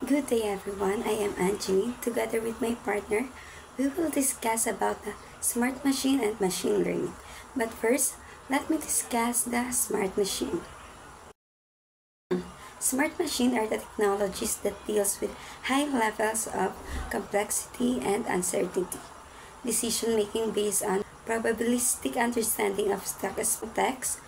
Good day everyone, I am Angie. Together with my partner, we will discuss about the smart machine and machine learning. But first, let me discuss the smart machine. Smart machine are the technologies that deals with high levels of complexity and uncertainty. Decision making based on probabilistic understanding of text,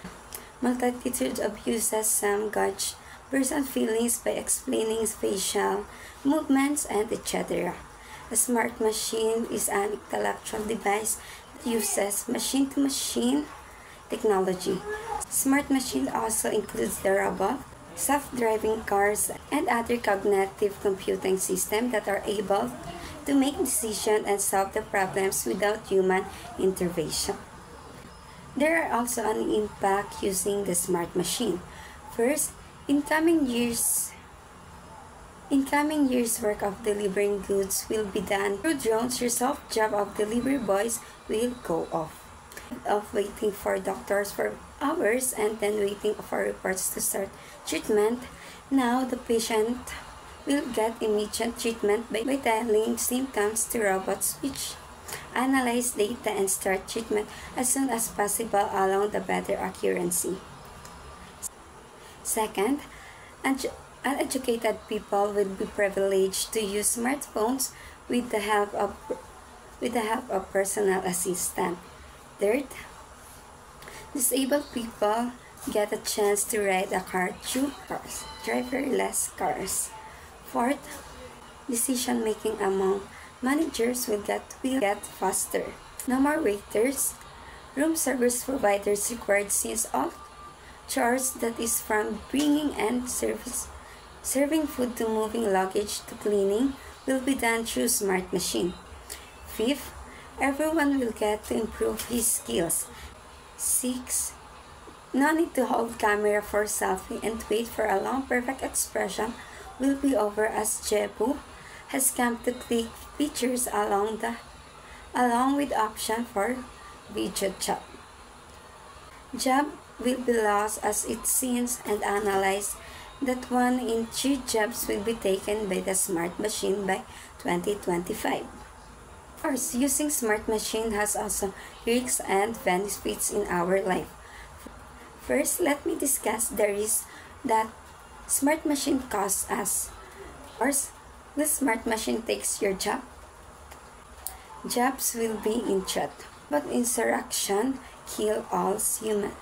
multitude of uses, some gauge person feelings by explaining facial movements and etc. A smart machine is an intellectual device that uses machine-to-machine technology. Smart machine also includes the robot, self-driving cars, and other cognitive computing systems that are able to make decisions and solve the problems without human intervention. There are also an impact using the smart machine. First, in coming years work of delivering goods will be done through drones. Your soft job of delivery boys will go off. Of waiting for doctors for hours and then waiting for reports to start treatment, now the patient will get immediate treatment by telling symptoms to robots which analyze data and start treatment as soon as possible along the better accuracy. Second, uneducated people will be privileged to use smartphones with the help of personal assistant. Third, disabled people get a chance to ride a car through cars, driverless cars. Fourth, decision making among managers will get faster. No more waiters, room service providers required since all chores that is from bringing and serving food to moving luggage to cleaning will be done through smart machine. Fifth, everyone will get to improve his skills. 6. No need to hold camera for selfie and wait for a long perfect expression will be over as Jebu has come to click features along with option for video chat. Job will be lost as it seems and analyzed that 1 in 3 jobs will be taken by the smart machine by 2025. Of course, using smart machine has also risks and benefits in our life. First, let me discuss the risk that smart machine causes us. Of course, will smart machine takes your job? Jobs will be in threat, but insurrection kill all human.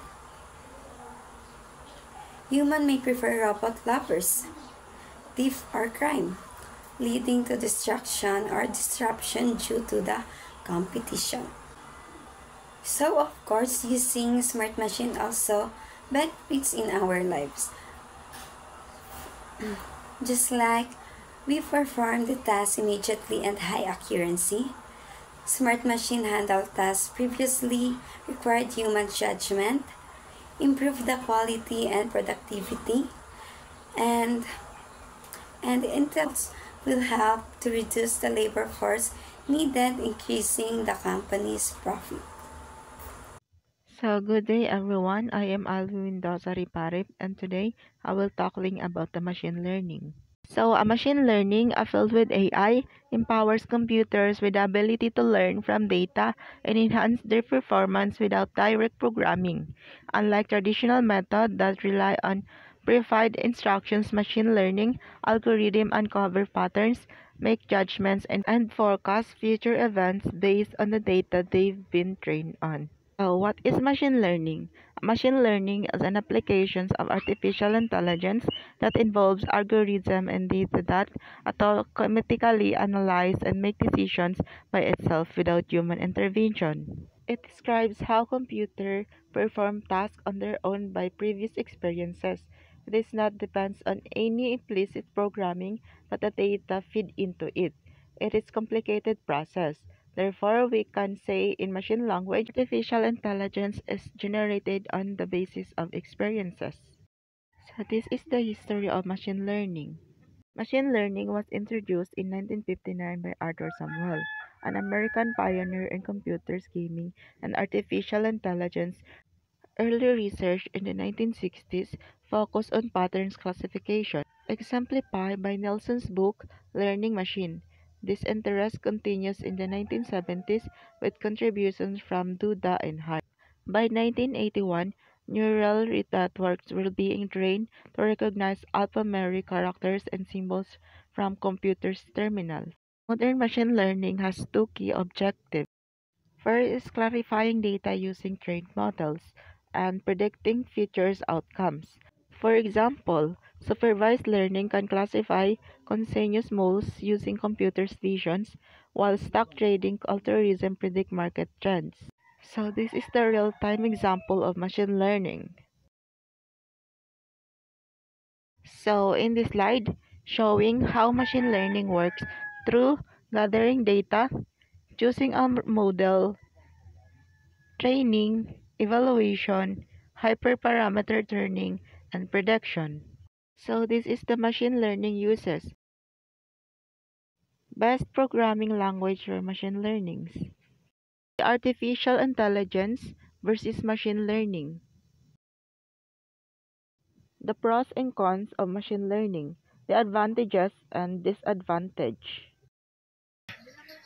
Human may prefer robot lovers, thief or crime, leading to destruction or disruption due to the competition. So of course, using smart machine also benefits in our lives. Just like we perform the task immediately and high accuracy, smart machine handle tasks previously required human judgment, improve the quality and productivity, and Intel will help to reduce the labor force needed, increasing the company's profit. So, good day everyone. I am Alvin Dosari Parip, and today I will talking about the machine learning. So, a machine learning, filled with AI, empowers computers with the ability to learn from data and enhance their performance without direct programming. Unlike traditional methods that rely on predefined instructions, machine learning algorithms uncover patterns, make judgments, and forecast future events based on the data they've been trained on. So, what is machine learning? Machine learning is an application of artificial intelligence that involves algorithm and data that automatically analyze and make decisions by itself without human intervention. It describes how computers perform tasks on their own by previous experiences. This not depends on any implicit programming, but the data feed into it. It is complicated process. Therefore, we can say in machine language, artificial intelligence is generated on the basis of experiences. So this is the history of machine learning. Machine learning was introduced in 1959 by Arthur Samuel, an American pioneer in computers, gaming, and artificial intelligence. Early research in the 1960s focused on patterns classification, exemplified by Nelson's book Learning Machine. This interest continues in the 1970s with contributions from Duda and Hart. By 1981, neural networks were being trained to recognize alphanumeric characters and symbols from computers' terminals. Modern machine learning has two key objectives. First is clarifying data using trained models and predicting future outcomes. For example, supervised learning can classify continuous moles using computer visions, while stock trading algorithms predict market trends. So this is the real-time example of machine learning. So in this slide, showing how machine learning works through gathering data, choosing a model, training, evaluation, hyperparameter turning, and prediction. So this is the machine learning uses. Best programming language for machine learnings. Artificial intelligence versus machine learning. The pros and cons of machine learning. The advantages and disadvantage.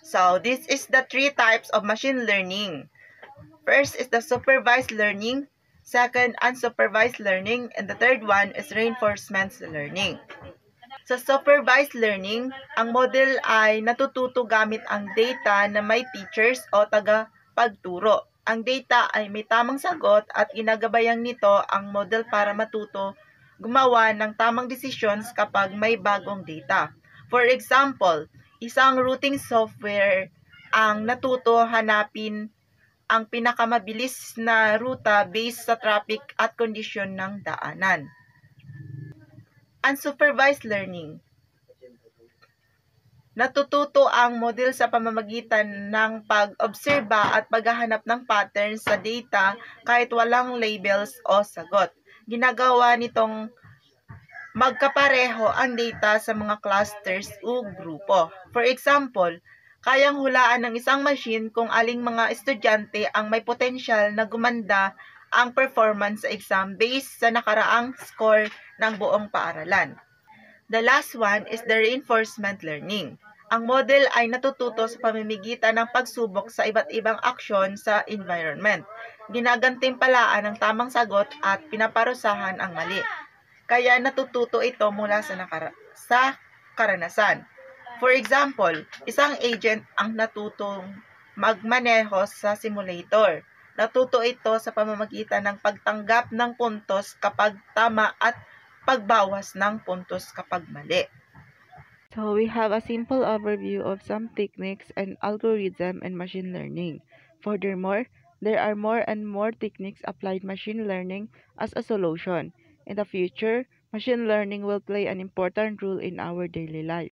So this is the three types of machine learning. First is the supervised learning, second unsupervised learning, and the third one is reinforcement learning. Sa supervised learning, ang model ay natututo gamit ang data na may teachers o taga-pagturo. Ang data ay may tamang sagot at ginagabayan nito ang model para matuto gumawa ng tamang decisions kapag may bagong data. For example, isang routing software ang natuto hanapin ang pinakamabilis na ruta based sa traffic at kondisyon ng daanan. Unsupervised learning. Natututo ang model sa pamamagitan ng pag-obserba at paghahanap ng patterns sa data kahit walang labels o sagot. Ginagawa nitong magkapareho ang data sa mga clusters o grupo. For example, kayang hulaan ng isang machine kung aling mga estudyante ang may potensyal na gumanda ang performance sa exam based sa nakaraang score ng buong paaralan. The last one is the reinforcement learning. Ang model ay natututo sa pamamagitan ng pagsubok sa iba't ibang aksyon sa environment. Ginagantimpalaan ang tamang sagot at pinaparusahan ang mali. Kaya natututo ito mula sa karanasan. For example, isang agent ang natutong magmaneho sa simulator. Natuto ito sa pamamagitan ng pagtanggap ng puntos kapag tama at pagbawas ng puntos kapag mali. So we have a simple overview of some techniques and algorithm in machine learning. Furthermore, there are more and more techniques applied machine learning as a solution. In the future, machine learning will play an important role in our daily life.